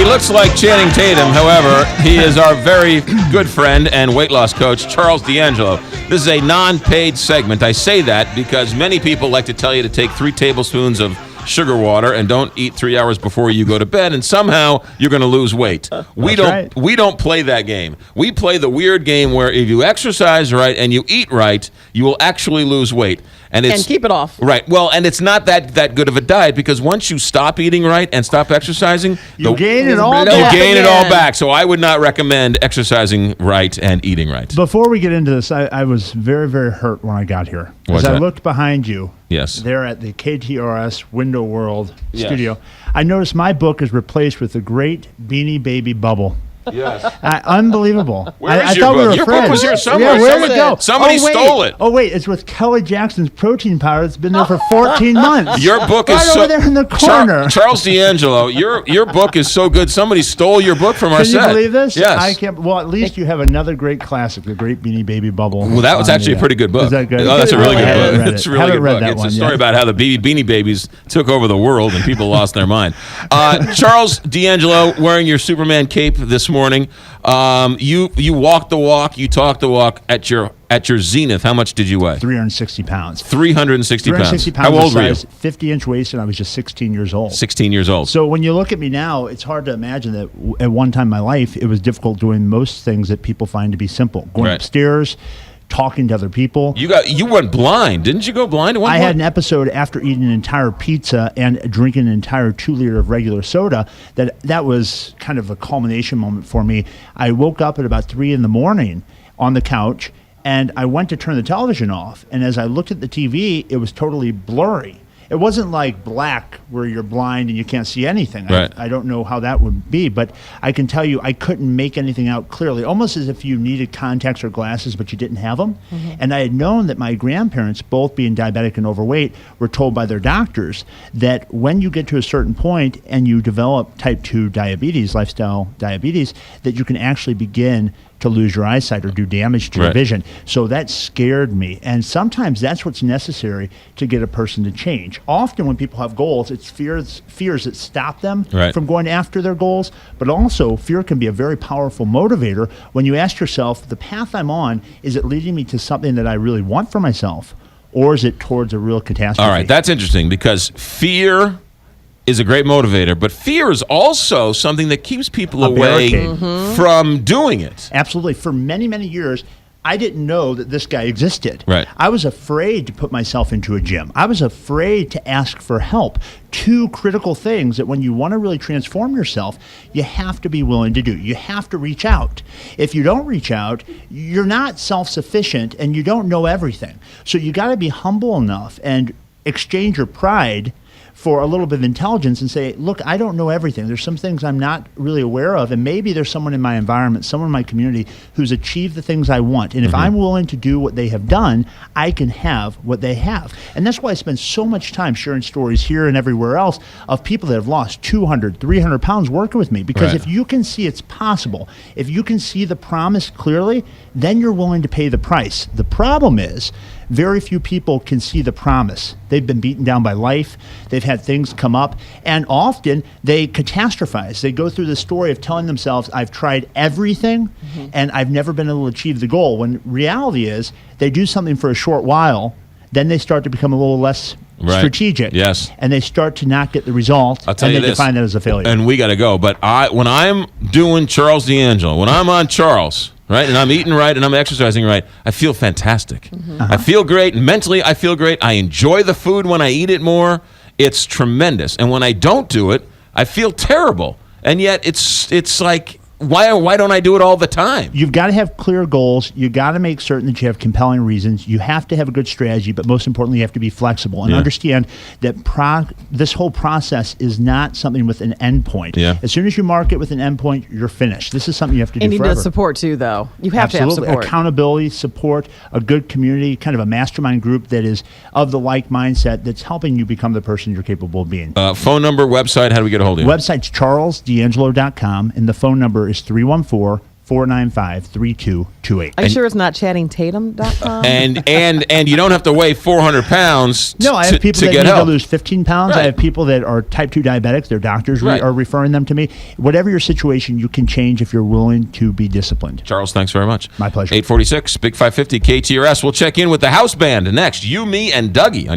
He looks like Channing Tatum. However, he is our very good friend and weight loss coach, Charles D'Angelo. This is a non-paid segment. I say that because many people like to tell you to take 3 tablespoons of sugar water and don't eat 3 hours before you go to bed, and somehow you're going to lose weight. We don't play that game. We play the weird game where if you exercise right and you eat right, you will actually lose weight. And keep it off. Right. Well, and it's not that good of a diet because once you stop eating right and stop exercising, you gain it all back. You gain it all back. So I would not recommend exercising right and eating right. Before we get into this, I was very, very hurt when I got here. As I looked behind you, there at the KTRS Window World studio, I noticed my book is replaced with the great Beanie Baby Bubble. Yes. Unbelievable. Where is I your thought book? We were Your friends. book was here somewhere. Yeah, where'd it go? Somebody stole it. Oh, wait. It's with Kelly Jackson's protein powder. It's been there for 14 months. Your book is right over there in the corner. Charles D'Angelo, your book is so good. Somebody stole your book from our set. Can you believe this? Yes. I can't. Well, at least you have another great classic, the great Beanie Baby Bubble. Well, that was actually a pretty good book. Is that good? Oh, that's a really good book. It's a really good book. It's a story about how the Beanie Babies took over the world and people lost their mind. Charles D'Angelo wearing your Superman cape this morning. You walked the walk, you talked the walk at your zenith. How much did you weigh? 360 pounds. 360 pounds. How old were you? 50-inch waist, and I was just 16 years old. 16 years old. So when you look at me now, it's hard to imagine that at one time in my life, it was difficult doing most things that people find to be simple. Going upstairs, talking to other people. You went blind. Didn't you go blind at one point? I had an episode after eating an entire pizza and drinking an entire 2-liter of regular soda that was kind of a culmination moment for me. I woke up at about 3 in the morning on the couch, and I went to turn the television off. And as I looked at the TV, it was totally blurry. It wasn't like black where you're blind and you can't see anything. Right. I don't know how that would be, but I can tell you I couldn't make anything out clearly, almost as if you needed contacts or glasses, but you didn't have them. Mm-hmm. And I had known that my grandparents, both being diabetic and overweight, were told by their doctors that when you get to a certain point and you develop type 2 diabetes, lifestyle diabetes, that you can actually begin to lose your eyesight or do damage to your vision. So that scared me. And sometimes that's what's necessary to get a person to change. Often when people have goals, it's fears that stop them from going after their goals. But also fear can be a very powerful motivator when you ask yourself, the path I'm on, is it leading me to something that I really want for myself? Or is it towards a real catastrophe? All right, that's interesting because fear is a great motivator, but fear is also something that keeps people away from doing it. Absolutely. For many, many years, I didn't know that this guy existed. Right. I was afraid to put myself into a gym. I was afraid to ask for help. 2 critical things that when you want to really transform yourself, you have to be willing to do. You have to reach out. If you don't reach out, you're not self-sufficient and you don't know everything. So you got to be humble enough and exchange your pride for a little bit of intelligence and say, look, I don't know everything. There's some things I'm not really aware of, and maybe there's someone in my environment, someone in my community who's achieved the things I want. And if I'm willing to do what they have done, I can have what they have. And that's why I spend so much time sharing stories here and everywhere else of people that have lost 200, 300 pounds working with me. Because if you can see it's possible, if you can see the promise clearly, then you're willing to pay the price. The problem is, very few people can see the promise. They've been beaten down by life. They've had things come up. And often they catastrophize. They go through the story of telling themselves, I've tried everything and I've never been able to achieve the goal. When reality is they do something for a short while, then they start to become a little less strategic. Yes. And they start to not get the result. I'll tell you and this. define that as a failure. And we got to go. But when I'm doing Charles D'Angelo, when I'm on Charles, right, and I'm eating right and I'm exercising right, I feel fantastic. I feel great. Mentally, I feel great. I enjoy the food when I eat it more. It's tremendous. And when I don't do it, I feel terrible. And yet it's like, why don't I do it all the time? You've got to have clear goals. You've got to make certain that you have compelling reasons. You have to have a good strategy, but most importantly, you have to be flexible and understand that this whole process is not something with an end point. As soon as you mark it with an end point, you're finished. This is something you have to do forever. And you need support too, though. You have to have support. Accountability, support, a good community, kind of a mastermind group that is of the like mindset that's helping you become the person you're capable of being. Phone number, website, how do we get a hold of you? Website's charlesdangelo.com, and the phone number is 314 888-495-3228. Are you sure it's not chattingtatum.com? And you don't have to weigh 400 pounds No, I have people to that get need to help. lose 15 pounds. Right. I have people that are type 2 diabetics. Their doctors Right. are referring them to me. Whatever your situation, you can change if you're willing to be disciplined. Charles, thanks very much. My pleasure. 846, Big 550, KTRS. We'll check in with the house band next. You, me, and Dougie.